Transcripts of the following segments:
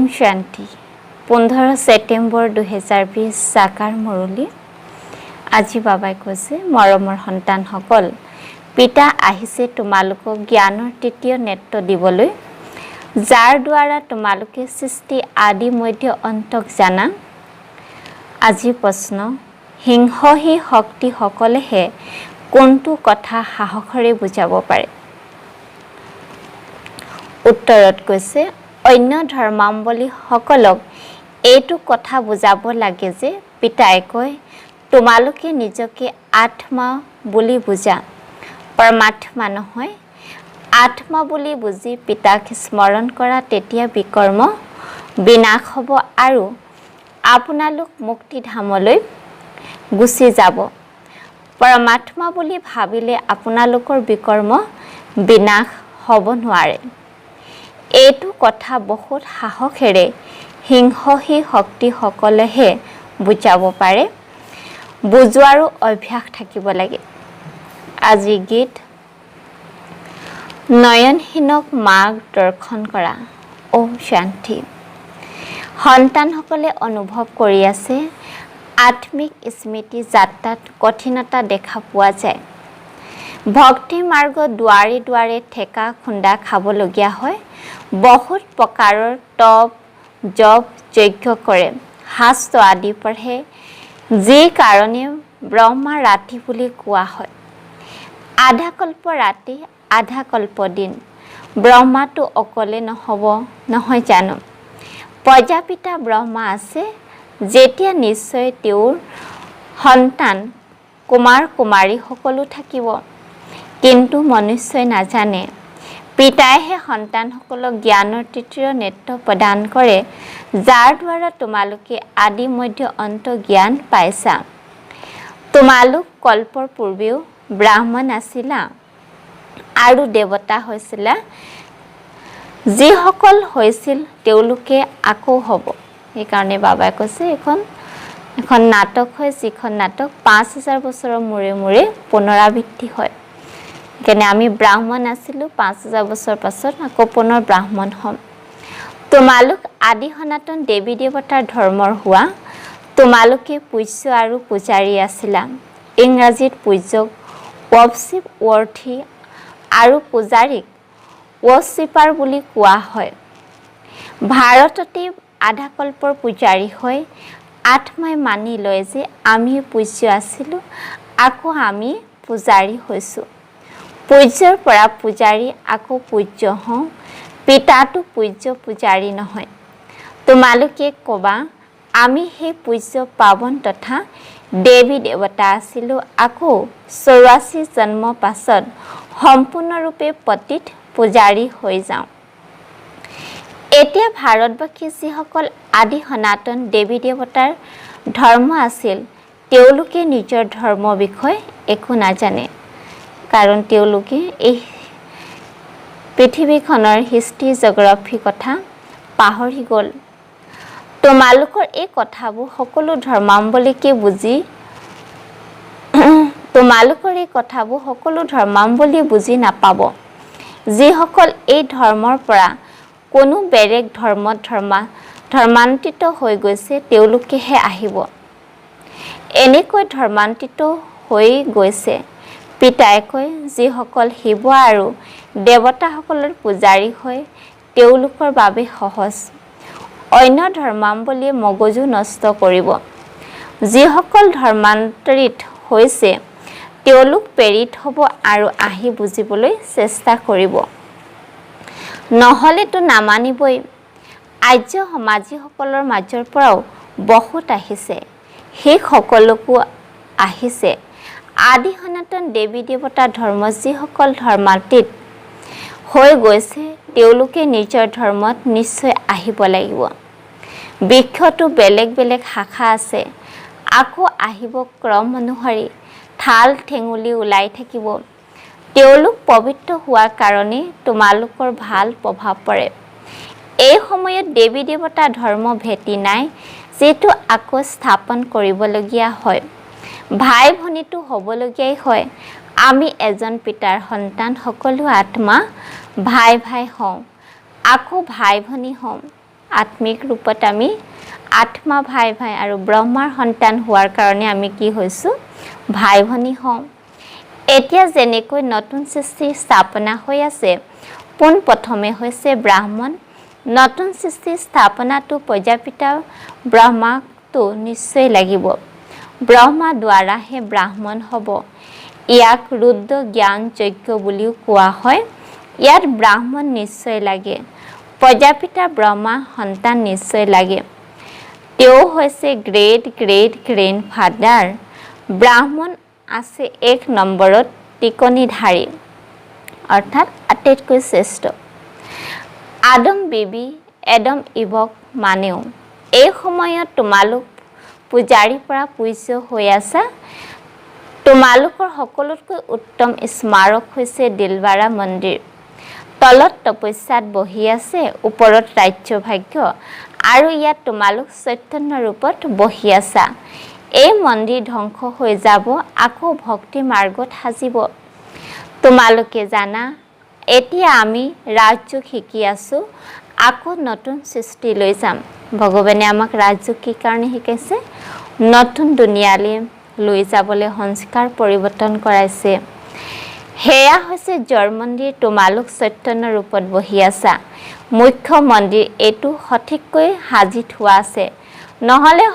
Om Shanti 15 September 2020 साकार मुरली আজি বাবাই কৈছে মৰমৰ সন্তানসকল পিতা আহিছে তোমালোকক জ্ঞানৰ তৃতীয় নেত্ৰ দিবলৈ যাৰ দ্বাৰা তোমালোকে সৃষ্টি আদি মধ্য অন্তক জানা আজি প্ৰশ্ন হিংসহী শক্তি সকলেহে কোনটো কথা সাহসৰে বুজাব পাৰে উত্তৰত কৈছে অন্য ধৰ্মাৱলম্বী সকলক এইটো কথা বুজাব লাগে যে পিতাই কয় তোমালোকে নিজকে আত্মা বুলি বুজা পৰমাত্মা নহয় আত্মা বুলি বুজি পিতাক স্মৰণ কৰা তেতিয়া বিকৰ্ম বিনাশ হ'ব আৰু আপোনালোক মুক্তি ধামলৈ গুচি যাব পৰমাত্মা বুলি ভাবিলে আপোনালোকৰ বিকৰ্ম বিনাশ হ'ব নোৱাৰে এইটো কথা বহুত সাহসেৰে হিংসহী শক্তি সকলেহে বুজাব পাৰে বুজোৱাৰো অভ্যাস থাকিব লাগে আজি গীত নয়নহীনক মাক দৰ্শন কৰা ওম শান্তি সন্তানসকলে অনুভৱ কৰি আছে আত্মিক স্মৃতি যাত্ৰাত কঠিনতা দেখা পোৱা যায় ভক্তি মাৰ্গ দুৱাৰে দুৱাৰে ঠেকা খুন্দা খাবলগীয়া হয় বহুত প্ৰকাৰৰ তপ জপ যজ্ঞ কৰে শাস্ত্ৰ আদি পঢ়ে যি কাৰণে ব্ৰহ্মা ৰাতি বুলি কোৱা হয় আধা কল্প ৰাতি আধা কল্প দিন ব্ৰহ্মাটো অকলে নহ'ব নহয় জানো প্ৰজাপিতা ব্ৰহ্মা আছে যেতিয়া নিশ্চয় তেওঁৰ সন্তান কুমাৰ কুমাৰী সকলো থাকিব কিন্তু মনুষ্যই নাজানে পিতাইহে সন্তানসকলক জ্ঞানৰ তৃতীয় নেত্ৰ প্ৰদান কৰে যাৰ দ্বাৰা তোমালোকে আদি মধ্য অন্ত জ্ঞান পাইছা তোমালোক কল্পৰ পূৰ্বেও ব্ৰাহ্মণ আছিলা আৰু দেৱতা হৈছিলা যিসকল হৈছিল তেওঁলোকে আকৌ হ'ব সেইকাৰণে বাবাই কৈছে এখন নাটক হয় যিখন নাটক 5000 বছৰৰ মূৰে মূৰে পুনৰাবৃত্তি হয় কেনে আমি ব্ৰাহ্মণ আছিলোঁ 5000 বছৰ পাছত আকৌ পুনৰ ব্ৰাহ্মণ হ'ম তোমালোক আদি সনাতন দেৱী দেৱতাৰ ধৰ্মৰ হোৱা তোমালোকে পূজ্য আৰু পূজাৰী আছিলা ইংৰাজীত পূজ্যক ৱৰ্শ্বিপ ৱৰ্থী আৰু পূজাৰীক ৱৰ্শ্বিপাৰ বুলি কোৱা হয় ভাৰততে আধা কল্পৰ পূজাৰী হৈ আত্মাই মানি লয় যে আমি পূজ্য আছিলোঁ আকৌ আমি পূজাৰী হৈছোঁ পূজ্যৰ পৰা পূজাৰী আকৌ পূজ্য হওঁ পিতাটো পূজ্য পূজাৰী নহয় তোমালোকে ক'বা আমি সেই পূজ্য পাৱন তথা দেৱী দেৱতা আছিলোঁ আকৌ 84 জন্ম পাছত সম্পূৰ্ণৰূপে পতিত পূজাৰী হৈ যাওঁ এতিয়া ভাৰতবাসী যিসকল আদি সনাতন দেৱী দেৱতাৰ ধৰ্ম আছিল তেওঁলোকে নিজৰ ধৰ্ম বিষয়ে একো নাজানে কাৰণ তেওঁলোকে এই পৃথিৱীখনৰ হিষ্ট্ৰী জিঅ'গ্ৰাফি কথা পাহৰি গ'ল তোমালোকৰ এই কথাবোৰ সকলো ধৰ্মাৱলম্বীকে বুজি তোমালোকৰ এই কথাবোৰ সকলো ধৰ্মাৱলম্বী বুজি নাপাব যিসকল এই ধৰ্মৰ পৰা কোনো বেলেগ ধৰ্মান্তৰিত হৈ গৈছে তেওঁলোকেহে আহিব এনেকৈ ধৰ্মান্তৰিত হৈ গৈছে পিতাই কয় যিসকল শিৱ আৰু দেৱতাসকলৰ পূজাৰী হয় তেওঁলোকৰ বাবে সহজ অন্য ধৰ্মাৱলম্বীয়ে মগজু নষ্ট কৰিব যিসকল ধৰ্মান্তৰিত হৈছে তেওঁলোক প্ৰেৰিত হ'ব আৰু আহি বুজিবলৈ চেষ্টা কৰিব নহ'লেতো নামানিবই আৰ্য সমাজীসকলৰ মাজৰ পৰাও বহুত আহিছে সেই সকলোকো আহিছে আদি সনাতন দেৱী দেৱতা ধৰ্ম যিসকল ধৰ্মাতীত হৈ গৈছে তেওঁলোকে নিজৰ ধৰ্মত নিশ্চয় আহিব লাগিব বৃক্ষটো বেলেগ বেলেগ শাখা আছে আকৌ আহিব ক্ৰম অনুসৰি ঠাল ঠেঙুলি ওলাই থাকিব তেওঁলোক পবিত্ৰ হোৱাৰ কাৰণে তোমালোকৰ ভাল প্ৰভাৱ পৰে এই সময়ত দেৱী দেৱতা ধৰ্ম ভেটি নাই যিটো আকৌ স্থাপন কৰিবলগীয়া হয় ভাই ভনীটো হ'বলগীয়াই হয় আমি এজন পিতাৰ সন্তান সকলো আত্মা ভাই ভাই হওঁ আকৌ ভাই ভনী হ'ম আত্মিক ৰূপত আমি আত্মা ভাই ভাই আৰু ব্ৰহ্মাৰ সন্তান হোৱাৰ কাৰণে আমি কি হৈছোঁ ভাই ভনী হওঁ এতিয়া যেনেকৈ নতুন সৃষ্টি স্থাপনা হৈ আছে পোন প্ৰথমে হৈছে ব্ৰাহ্মণ নতুন সৃষ্টি স্থাপনাটো প্ৰজাপিতা ব্ৰহ্মাকটো নিশ্চয় লাগিব ব্ৰহ্মা দ্বাৰাহে ব্ৰাহ্মণ হ'ব ইয়াক ৰুদ্ৰ জ্ঞান যজ্ঞ বুলিও কোৱা হয় ইয়াত ব্ৰাহ্মণ নিশ্চয় লাগে প্ৰজাপিতা ব্ৰহ্মা সন্তান নিশ্চয় লাগে তেওঁ হৈছে গ্ৰেট গ্ৰেণ্ডফাদাৰ ব্ৰাহ্মণ আছে এক নম্বৰত টিকনিধাৰী অৰ্থাৎ আটাইতকৈ শ্ৰেষ্ঠ আদম বিবি এডম ইভক মানেও এই সময়ত তোমালোক পূজাৰীৰ পৰা পূজ্য হৈ আছা তোমালোকৰ সকলোতকৈ উত্তম স্মাৰক হৈছে দিলৱাৰা মন্দিৰ তলত তপস্যাত বহি আছে ওপৰত ৰাজ্য ভাগ্য আৰু ইয়াত তোমালোক চৈতন্য ৰূপত বহি আছা এই মন্দিৰ ধ্বংস হৈ যাব আকৌ ভক্তি মাৰ্গত সাজিব তোমালোকে জানা এতিয়া আমি ৰাজযোগ শিকি আছো আকৌ নতুন সৃষ্টি লৈ যাম ভগৱানে আমাক ৰাজযোগ কি কাৰণে শিকাইছে নতুন দুনিয়ালৈ লৈ যাবলৈ সংস্কাৰ পৰিৱৰ্তন কৰাইছে হেয়া হৈছে জড় মন্দিৰ তোমালোক চৈতন্য ৰূপত বহি আছা মুখ্য মন্দিৰ এইটো সঠিককৈ সাজি থোৱা আছে নহ'লে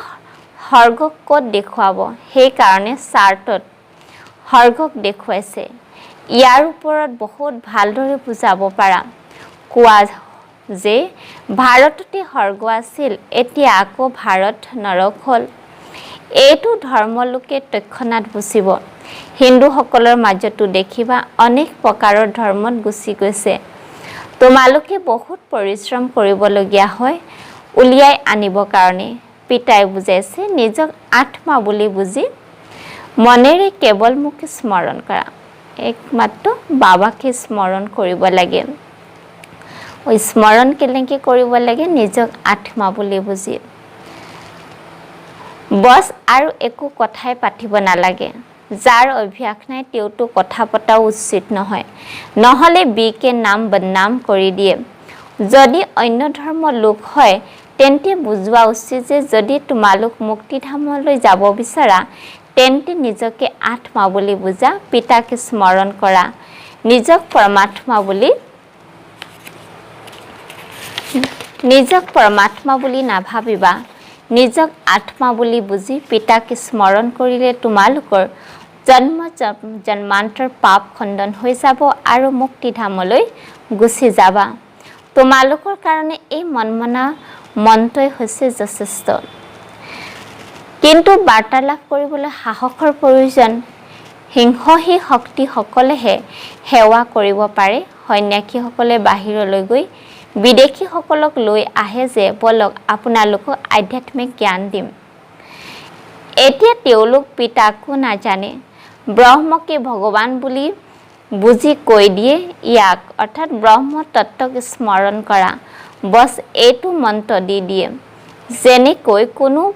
স্বৰ্গক ক'ত দেখুৱাব সেইকাৰণে চাৰ্টত স্বৰ্গক দেখুৱাইছে ইয়াৰ ওপৰত বহুত ভালদৰে বুজাব পাৰা কোৱা যে ভাৰততে স্বৰ্গ আছিল এতিয়া আকৌ ভাৰত নৰক হ'ল এইটো ধৰ্মলোকে তৎক্ষণাৎ বুজিব হিন্দুসকলৰ মাজতো দেখিবা অনেক প্ৰকাৰৰ ধৰ্মত গুচি গৈছে তোমালোকে বহুত পৰিশ্ৰম কৰিবলগীয়া হয় উলিয়াই আনিবৰ কাৰণে পিতাই বুজাইছে নিজক আত্মা বুলি বুজি মনেৰে কেৱল মোক স্মৰণ কৰা একমাত্ৰ বাবাকে স্মৰণ কৰিব লাগে স্মৰণ কেনেকৈ কৰিব লাগে নিজক আত্মা বুলি বুজি বছ আৰু একো কথাই পাতিব নালাগে যাৰ অভ্যাস নাই তেওঁতো কথা পতাও উচিত নহয় নহ'লে বিকে নাম বদনাম কৰি দিয়ে যদি অন্য ধৰ্মৰ লোক হয় তেন্তে বুজোৱা উচিত যে যদি তোমালোক মুক্তিধামলৈ যাব বিচাৰা তেন্তে নিজকে আত্মা বুলি বুজা পিতাকে স্মৰণ কৰা নিজক পৰমাত্মা বুলি নাভাবিবা নিজক আত্মা বুলি বুজি পিতাকে স্মৰণ কৰিলে তোমালোকৰ জন্মান্তৰ পাপ খণ্ডন হৈ যাব আৰু মুক্তিধামলৈ গুচি যাবা তোমালোকৰ কাৰণে এই মনমনা মনটোই হৈছে যথেষ্ট কিন্তু বাৰ্তালাপ কৰিবলৈ সাহসৰ প্ৰয়োজন সিংহী শক্তিসকলেহে সেৱা কৰিব পাৰে সন্যাসীসকলে বাহিৰলৈ গৈ বিদেশীসকলক লৈ আহে যে বলক আপোনালোকক আধ্যাত্মিক জ্ঞান দিম এতিয়া তেওঁলোক পিতাকো নাজানে ব্ৰহ্মকে ভগৱান বুলি বুজি কৈ দিয়ে ইয়াক অৰ্থাৎ ব্ৰহ্ম তত্ত্বক স্মৰণ কৰা বছ এইটো মন্ত্ৰ দি দিয়ে যেনেকৈ কোনো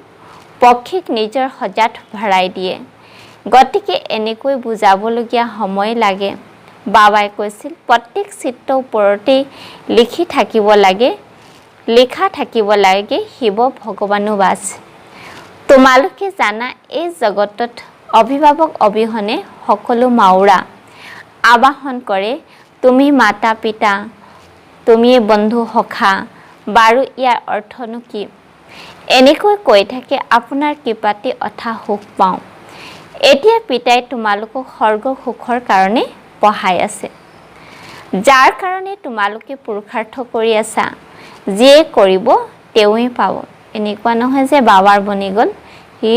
পক্ষীক নিজৰ সজাত ভৰাই দিয়ে গতিকে এনেকৈ বুজাবলগীয়া সময় লাগে বাবাই কৈছিল প্ৰত্যেক চিত্ৰ ওপৰতেই লিখা থাকিব লাগে শিৱ ভগৱানো বাছ তোমালোকে জানা এই জগতত অভিভাৱক অবিহনে সকলো মাউৰা আবাহন কৰে তুমি মাতা পিতা তুমি বন্ধু সখা বাৰু ইয়াৰ অৰ্থনো কি এনেকৈ কৈ থাকে আপোনাৰ কৃপাতে অথা সুখ পাওঁ এতিয়া পিতাই তোমালোকক স্বৰ্গ সুখৰ কাৰণে পঢ়াই আছে যাৰ কাৰণে তোমালোকে পুৰুষাৰ্থ কৰি আছা যিয়ে কৰিব তেওঁই পাব এনেকুৱা নহয় যে বাবাৰ বনি গ'ল সি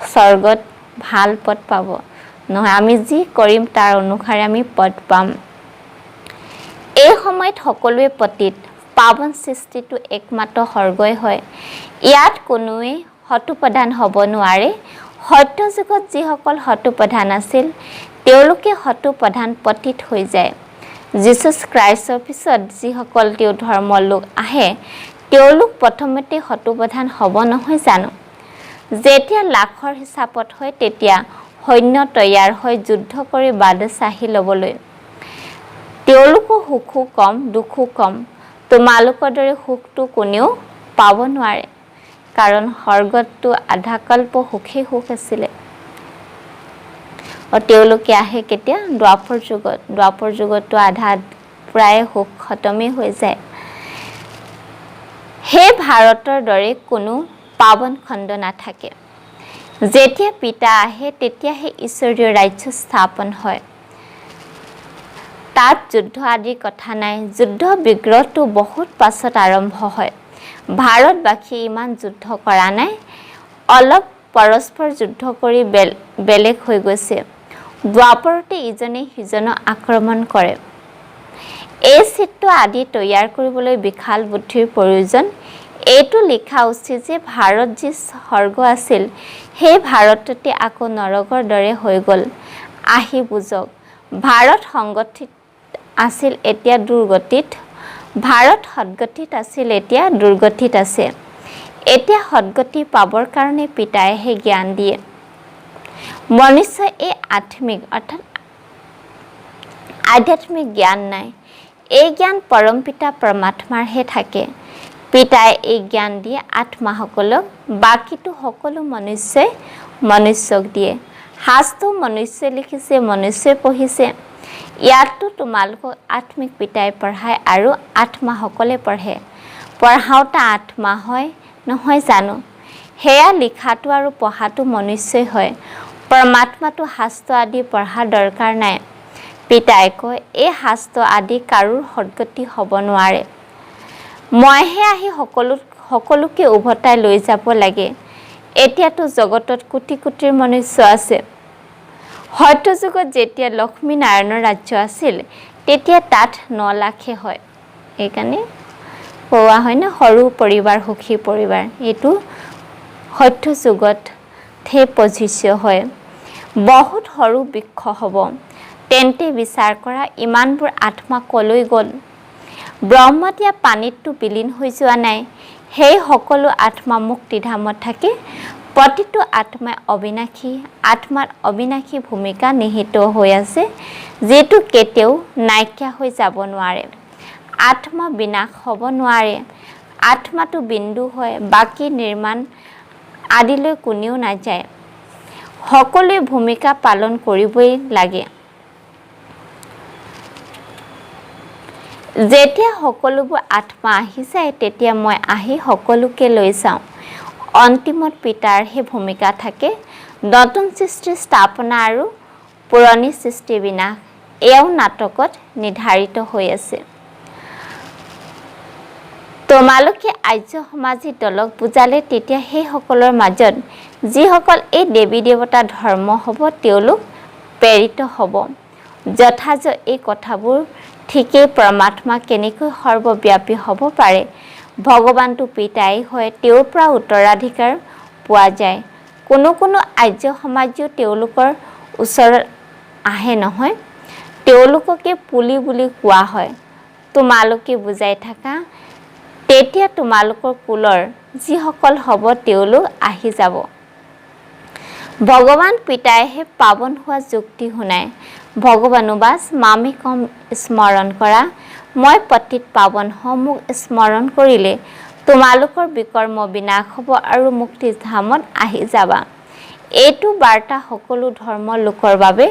স্বৰ্গত ভাল পদ পাব নহয় আমি যি কৰিম তাৰ অনুসাৰে আমি পদ পাম এই সময়ত সকলোৱে পতিত পাৱন সৃষ্টিটো একমাত্ৰ স্বৰ্গই হয় ইয়াত কোনোৱে হতুপ্ৰধান হ'ব নোৱাৰে সত্য যুগত যিসকল হতুপ্ৰধান আছিল তেওঁলোকে হতুপ্ৰধান পতিত হৈ যায় যীশুছ খ্ৰীষ্টৰ পিছত যিসকল তেওঁ ধৰ্মৰ লোক আহে তেওঁলোক প্ৰথমতে হতুপ্ৰধান হ'ব নহয় জানো যেতিয়া লাখৰ হিচাপত হয় তেতিয়া সৈন্য তৈয়াৰ হৈ যুদ্ধ কৰি বাদশাহী ল'বলৈ তেওঁলোকৰ সুখো কম দুখো কম তোমালোকৰ দৰে সুখটো কোনেও পাব নোৱাৰে কাৰণ স্বৰ্গতটো আধাকল্প সুখেই সুখ আছিলে আৰু তেওঁলোকে আহে কেতিয়া দ্বাপৰ যুগতো আধা প্ৰায় সুখ খতমেই হৈ যায় হে ভাৰতৰ দৰে কোনো পাৱন খণ্ড নাথাকে যেতিয়া পিতা আহে তেতিয়াহে ঈশ্বৰীয় ৰাজ্য স্থাপন হয় তাত যুদ্ধ আদিৰ কথা নাই যুদ্ধ বিগ্ৰহটো বহুত পাছত আৰম্ভ হয় ভাৰতবাসী ইমান যুদ্ধ কৰা নাই অলপ পৰস্পৰ যুদ্ধ কৰি বেলেগ হৈ গৈছে দ্বাপৰতে ইজনে সিজনক আক্ৰমণ কৰে এই চিত্ৰ আদি তৈয়াৰ কৰিবলৈ বিশাল বুদ্ধিৰ প্ৰয়োজন এইটো লিখা উচিত যে ভাৰত যি স্বৰ্গ আছিল সেই ভাৰততে আকৌ নৰকৰ দৰে হৈ গ'ল আহি বুজক ভাৰত সংগঠিত আছিল এতিয়া দুৰ্গতিত ভাৰত সদগতিত আছিল এতিয়া দুৰ্গতিত আছে এতিয়া সদগতি পাবৰ কাৰণে পিতাইহে জ্ঞান দিয়ে মনুষ্য এই আধ্যাত্মিক জ্ঞান নাই এই জ্ঞান পৰম পিতা পৰমাত্মাৰহে থাকে পিতাই এই জ্ঞান দিয়ে আত্মাসকলক বাকীটো সকলো মনুষ্যক দিয়ে শাস্ত্ৰ মনুষ্যই লিখিছে মনুষ্যই পঢ়িছে ইয়াতো তোমালোকক আত্মিক পিতাই পঢ়ায় আৰু আত্মাসকলে পঢ়ে পঢ়াওঁতা আত্মা হয় নহয় জানো সেয়া লিখাটো আৰু পঢ়াটো মনুষ্যই হয় পৰমাত্মাটো শাস্ত্ৰ আদি পঢ়াৰ দৰকাৰ নাই পিতাই কয় এই শাস্ত্ৰ আদি কাৰো সদগতি হ'ব নোৱাৰে মইহে আহি সকলোকে উভতাই লৈ যাব লাগে এতিয়াতো জগতত কোটি কোটিৰ মনুষ্য আছে সত্য যুগত যেতিয়া লক্ষ্মী নাৰায়ণৰ ৰাজ্য আছিল তেতিয়া তাত 9 লাখে হয় এইকাৰণে কোৱা হয় না সৰু পৰিবাৰ সুখী পৰিবাৰ এইটো সত্য যুগত থে পজিশ্য হয় বহুত সৰু বৃক্ষ হ'ব তেন্তে বিচাৰ কৰা ইমানবোৰ আত্মা কলৈ গ'ল ব্ৰহ্মতিয়া পানীতটো বিলীন হৈ যোৱা নাই সেই সকলো আত্মা মুক্তিধামত থাকে প্ৰতিটো আত্মাই অবিনাশী আত্মাৰ অবিনাশী ভূমিকা নিহিত হৈ আছে যেটো কেতিয়াও নাইকিয়া হৈ যাব নোৱাৰে আত্মা বিনাশ হ'ব নোৱাৰে আত্মাটো বিন্দু হয় বাকি নিৰ্মাণ আদিলৈ কোনেও নাযায় সকলোৱে ভূমিকা পালন কৰিবই লাগে যেতিয়া সকলোবোৰ আত্মা আহি যায় তেতিয়া মই আহি সকলোকে লৈ যাওঁ অন্তিমত পিতাৰ হে ভূমিকা থাকে নতুন সৃষ্টি স্থাপনা আৰু পুৰণি সৃষ্টি বিনাশ এও নাটকত নিৰ্ধাৰিত হৈ আছে তোমালোকে আৰ্য সমাজী দলক বুজালে তেতিয়া সেই সকলৰ মাজত যিসকল এই দেৱী দেৱতা ধৰ্ম হ'ব তেওঁলোক প্ৰেৰিত হ'ব যথাযথ এই কথাবোৰ ঠিকেই পৰমাত্মা কেনেকৈ সৰ্বব্যাপী হ'ব পাৰে ভগৱানটো পিতাই হয় তেওঁৰ পৰা উত্তৰাধিকাৰ পোৱা যায় কোনো আৰ্য সমাজীয় তেওঁলোকৰ ওচৰত আহে নহয় তেওঁলোককে পুলি বুলি কোৱা হয় তোমালোকে বুজাই থাকা তেতিয়া তোমালোকৰ কুলৰ যিসকল হ'ব তেওঁলোক আহি যাব ভগৱান পিতাইহে পাৱন হোৱা যুক্তি শুনায় ভগৱানুবাস মামিকম স্মৰণ কৰা মই পতিত পাৱন হওঁ মোক স্মৰণ কৰিলে তোমালোকৰ বিকৰ্ম বিনাশ হ'ব আৰু মুক্তি ধামত আহি যাবা এইটো বাৰ্তা সকলো ধৰ্ম লোকৰ বাবে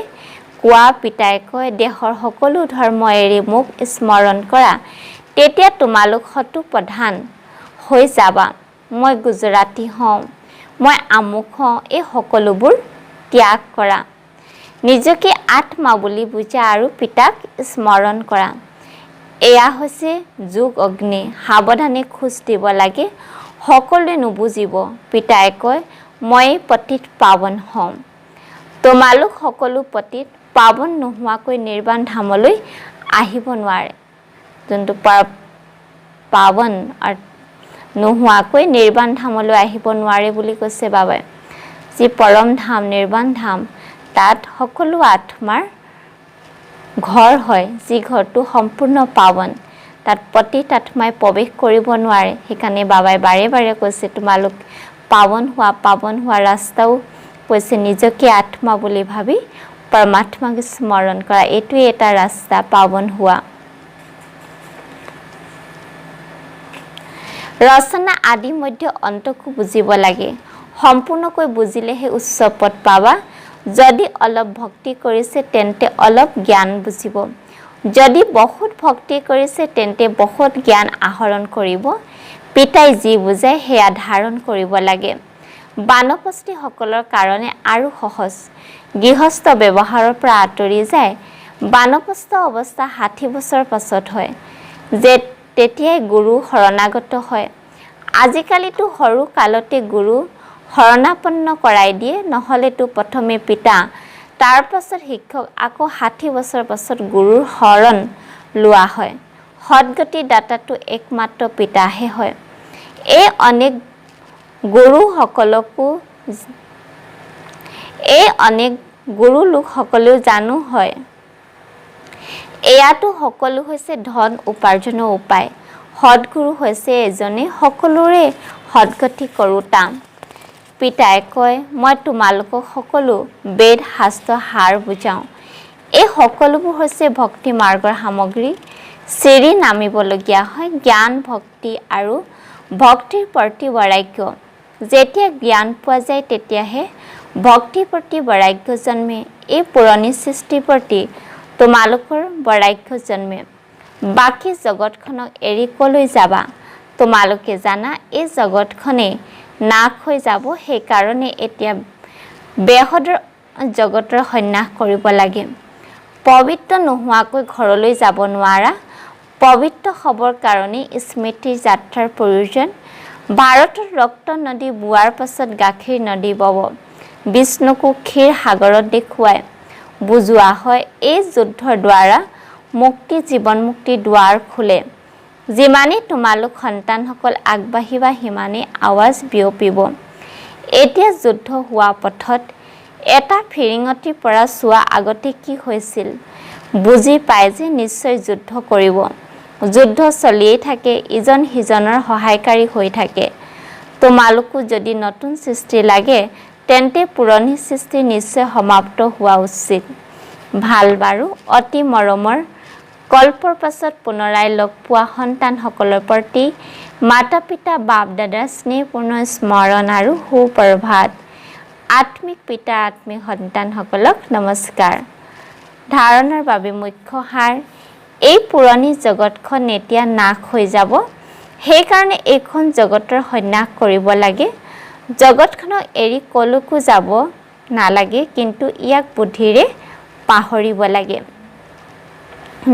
কোৱা পিতাই কয় দেশৰ সকলো ধৰ্ম এৰি মোক স্মৰণ কৰা তেতিয়া তোমালোক হতো প্ৰধান হৈ যাবা মই গুজৰাটী হওঁ মই আমুক হওঁ এই সকলোবোৰ ত্যাগ কৰা নিজকে আত্মা বুলি বুজা আৰু পিতাক স্মৰণ কৰা এয়া হৈছে যোগ অগ্নি সাৱধানে খোজ দিব লাগে সকলোৱে নুবুজিব পিতাই কয় মই পতিত পাৱন হওঁ তোমালোক সকলো পতিত পাৱন নোহোৱাকৈ নিৰ্বাণ ধামলৈ আহিব নোৱাৰে যোনটো পাৱন নোহোৱাকৈ নিৰ্বাণ ধামলৈ আহিব নোৱাৰে বুলি কৈছে বাবাই যি পৰম ধাম নিৰ্বাণ ধাম তাত সকলো আত্মাৰ ঘৰ হয় যি ঘৰটো সম্পূৰ্ণ পাৱন তাত পতিত আত্মাই প্ৰৱেশ কৰিব নোৱাৰে সেইকাৰণে বাবাই বাৰে বাৰে কৈছে তোমালোক পাৱন হোৱা ৰাস্তাও কৈছে নিজকে আত্মা বুলি ভাবি পৰমাত্মাক স্মৰণ কৰা এইটোৱে এটা ৰাস্তা পাৱন হোৱা ৰচনা আদি মধ্য অন্তকো বুজিব লাগে। সম্পূৰ্ণকৈ বুজিলেহে উচ্চ পদ পাবা। যদি অলপ ভক্তি কৰিছে তেন্তে অলপ জ্ঞান বুজিব। যদি বহুত ভক্তি কৰিছে তেন্তে বহুত জ্ঞান আহৰণ কৰিব। পিতাই যি বুজায় সেয়া ধাৰণ কৰিব লাগে। বানপ্ৰস্থীসকলৰ কাৰণে আৰু সহজ। গৃহস্থ ব্যৱহাৰৰ পৰা আঁতৰি যায়। বানপ্ৰস্থ অৱস্থা 60 বছৰ পাছত হয়, যে তেতিয়াই গুৰু শৰণাগত হয়। আজিকালিতো সৰু কালতে গুৰু শৰণাপন্ন কৰাই দিয়ে, নহ'লেতো প্ৰথমে পিতা, তাৰ পাছত শিক্ষক, আকৌ 60 বছৰ পাছত গুৰুৰ শৰণ লোৱা হয়। সদগতি দাতাটো একমাত্ৰ পিতাহে হয়। এই অনেক গুৰু লোকসকলেও জানো হয়। এয়াতো সকলো হৈছে ধন উপাৰ্জনৰ উপায়। সদগুৰু হৈছে এজনে সকলোৰে সদগতি কৰোঁতা। পিতাই কয়, মই তোমালোকক সকলো বেদ শাস্ত্ৰ সাৰ বুজাওঁ। এই সকলোবোৰ হৈছে ভক্তি মাৰ্গৰ সামগ্ৰী। চিৰি নামিবলগীয়া হয় জ্ঞান, ভক্তি আৰু ভক্তিৰ প্ৰতি বৈৰাগ্য। যেতিয়া জ্ঞান পোৱা যায় তেতিয়াহে ভক্তিৰ প্ৰতি বৈৰাগ্য জন্মে। এই পুৰণি সৃষ্টিৰ প্ৰতি তোমালোকৰ বৈৰাগ্য জন্মে। বাকী জগতখনক এৰি কলৈ যাবা? তোমালোকে জানা এই জগতখনেই নাশ হৈ যাব। সেইকাৰণে এতিয়া বেহদৰ জগতৰ সন্যাস কৰিব লাগে। পবিত্ৰ নোহোৱাকৈ ঘৰলৈ যাব নোৱাৰা। পবিত্ৰ হ'বৰ কাৰণে স্মৃতিৰ যাত্ৰাৰ প্ৰয়োজন। ভাৰতৰ ৰক্ত নদী বোৱাৰ পাছত গাখীৰ নদী বব। বিষ্ণুকো ক্ষীৰ সাগৰত দেখুৱাই বুজোৱা হয়। এই যুদ্ধৰ দ্বাৰা মুক্তি, জীৱন মুক্তিৰ দুৱাৰ খোলে। যিমানেই তোমালোক সন্তানসকল আগবাঢ়িবা সিমানেই আৱাজ বিয়পিব। এতিয়া যুদ্ধ হোৱা পথত এটা ফিৰিঙতিৰ পৰা চোৱা আগতে কি হৈছিল বুজি পাই যে নিশ্চয় যুদ্ধ কৰিব। যুদ্ধ চলিয়েই থাকে, ইজন সিজনৰ সহায়কাৰী হৈ থাকে। তোমালোকো যদি নতুন সৃষ্টি লাগে তেন্তে পুৰণি সৃষ্টি নিশ্চয় সমাপ্ত হোৱা উচিত। ভাল বাৰু, অতি মৰমৰ কল্পৰ পাছত পুনৰাই লগ পোৱা সন্তানসকলৰ প্ৰতি মাতা পিতা বাপ দাদাৰ স্নেহপূৰ্ণ স্মৰণ আৰু সুপ্ৰভাত। আত্মিক পিতা আত্মিক সন্তানসকলক নমস্কাৰ। ধাৰণাৰ বাবে মুখ্য সাৰ। এই পুৰণি জগতখন এতিয়া নাশ হৈ যাব। সেইকাৰণে এইখন জগতৰ সন্যাস কৰিব লাগে। জগতখনক এৰি কলৈকো যাব নালাগে, কিন্তু ইয়াক বুদ্ধিৰে পাহৰিব লাগে।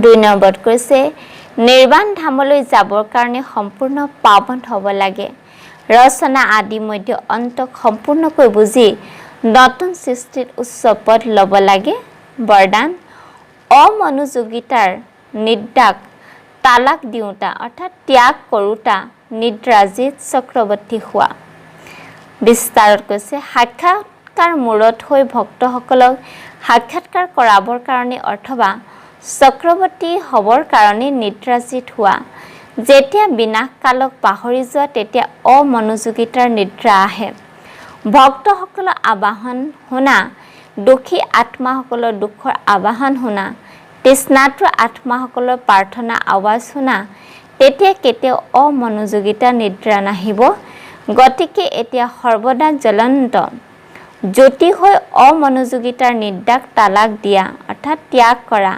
2 নম্বৰত কৈছে নিৰ্বাণ ধামলৈ যাবৰ কাৰণে সম্পূৰ্ণ পাৱন হ'ব লাগে। ৰচনা আদি মধ্য অন্তক সম্পূৰ্ণকৈ বুজি নতুন সৃষ্টিত উচ্চ পদ ল'ব লাগে। বৰদান অমনোযোগিতাৰ নিদ্ৰাক তালাক দিওঁতা অৰ্থাৎ ত্যাগ কৰোঁতা নিদ্ৰাজিত চক্ৰৱৰ্তী হোৱা। বিস্তাৰত কৈছে সাক্ষাৎকাৰ মূৰত হৈ ভক্তসকলক সাক্ষাৎকাৰ কৰাবৰ কাৰণে অথবা চক্ৰৱৰ্তী হ'বৰ কাৰণে নিদ্ৰাজিত হোৱা। যেতিয়া বিনাশকালক পাহৰি যোৱা তেতিয়া অমনোযোগিতাৰ নিদ্ৰা আহে। ভক্তসকলৰ আবাহন শুনা, দুখী আত্মাসকলৰ দুখৰ আবাহন শুনা, তৃষ্ণাতুৰ আত্মাসকলৰ প্ৰাৰ্থনা আৱাজ শুনা, তেতিয়া কেতিয়াও অমনোযোগিতাৰ নিদ্ৰা নাহিব। গতিকে এতিয়া সৰ্বদা জ্বলন্ত জ্যোতি হৈ অমনোযোগিতাৰ নিদ্ৰাক তালাক দিয়া অৰ্থাৎ ত্যাগ কৰা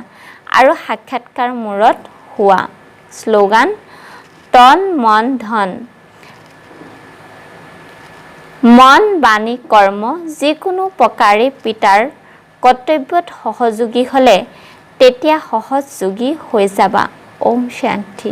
আৰু সাক্ষাৎকাৰ মূৰত হোৱা। শ্লোগান তন মন ধন, মন বাণী কৰ্ম যিকোনো প্ৰকাৰে পিতাৰ কৰ্তব্যত সহযোগী হ'লে তেতিয়া সহযোগী হৈ যাবা। ওম শান্তি।